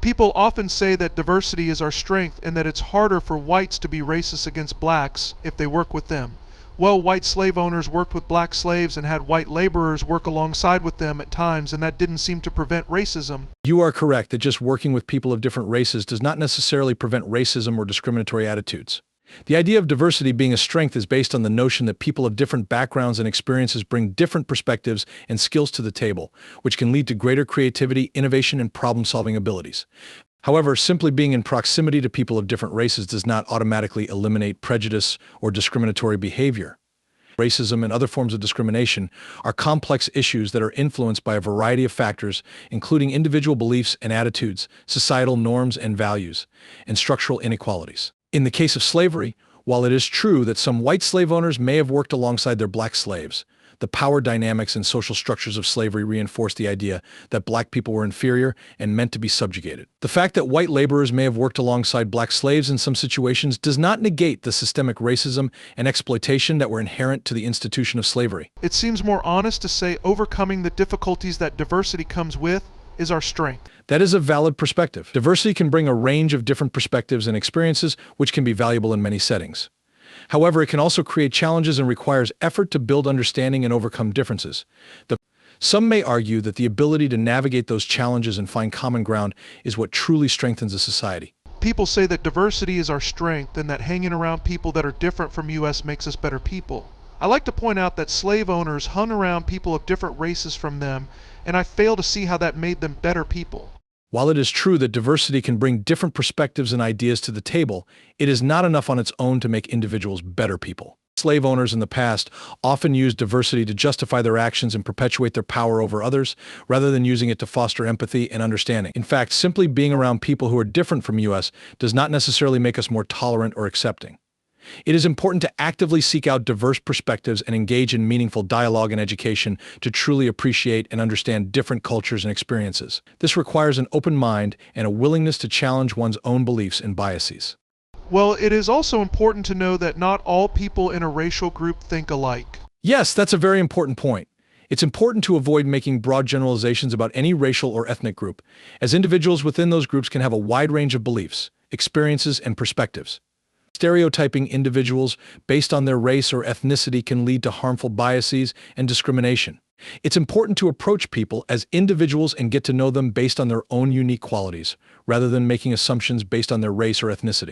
People often say that diversity is our strength and that it's harder for whites to be racist against blacks if they work with them. Well, white slave owners worked with black slaves and had white laborers work alongside with them at times, and that didn't seem to prevent racism. You are correct that just working with people of different races does not necessarily prevent racism or discriminatory attitudes. The idea of diversity being a strength is based on the notion that people of different backgrounds and experiences bring different perspectives and skills to the table, which can lead to greater creativity, innovation, and problem-solving abilities. However, simply being in proximity to people of different races does not automatically eliminate prejudice or discriminatory behavior. Racism and other forms of discrimination are complex issues that are influenced by a variety of factors, including individual beliefs and attitudes, societal norms and values, and structural inequalities. In the case of slavery, while it is true that some white slave owners may have worked alongside their black slaves, the power dynamics and social structures of slavery reinforced the idea that black people were inferior and meant to be subjugated. The fact that white laborers may have worked alongside black slaves in some situations does not negate the systemic racism and exploitation that were inherent to the institution of slavery. It seems more honest to say overcoming the difficulties that diversity comes with is our strength. That is a valid perspective. Diversity can bring a range of different perspectives and experiences, which can be valuable in many settings. However, it can also create challenges and requires effort to build understanding and overcome differences. Some may argue that the ability to navigate those challenges and find common ground is what truly strengthens a society. People say that diversity is our strength and that hanging around people that are different from us makes us better people. I like to point out that slave owners hung around people of different races from them, and I fail to see how that made them better people. While it is true that diversity can bring different perspectives and ideas to the table, it is not enough on its own to make individuals better people. Slave owners in the past often used diversity to justify their actions and perpetuate their power over others, rather than using it to foster empathy and understanding. In fact, simply being around people who are different from us does not necessarily make us more tolerant or accepting. It is important to actively seek out diverse perspectives and engage in meaningful dialogue and education to truly appreciate and understand different cultures and experiences. This requires an open mind and a willingness to challenge one's own beliefs and biases. Well, it is also important to know that not all people in a racial group think alike. Yes, that's a very important point. It's important to avoid making broad generalizations about any racial or ethnic group, as individuals within those groups can have a wide range of beliefs, experiences, and perspectives. Stereotyping individuals based on their race or ethnicity can lead to harmful biases and discrimination. It's important to approach people as individuals and get to know them based on their own unique qualities, rather than making assumptions based on their race or ethnicity.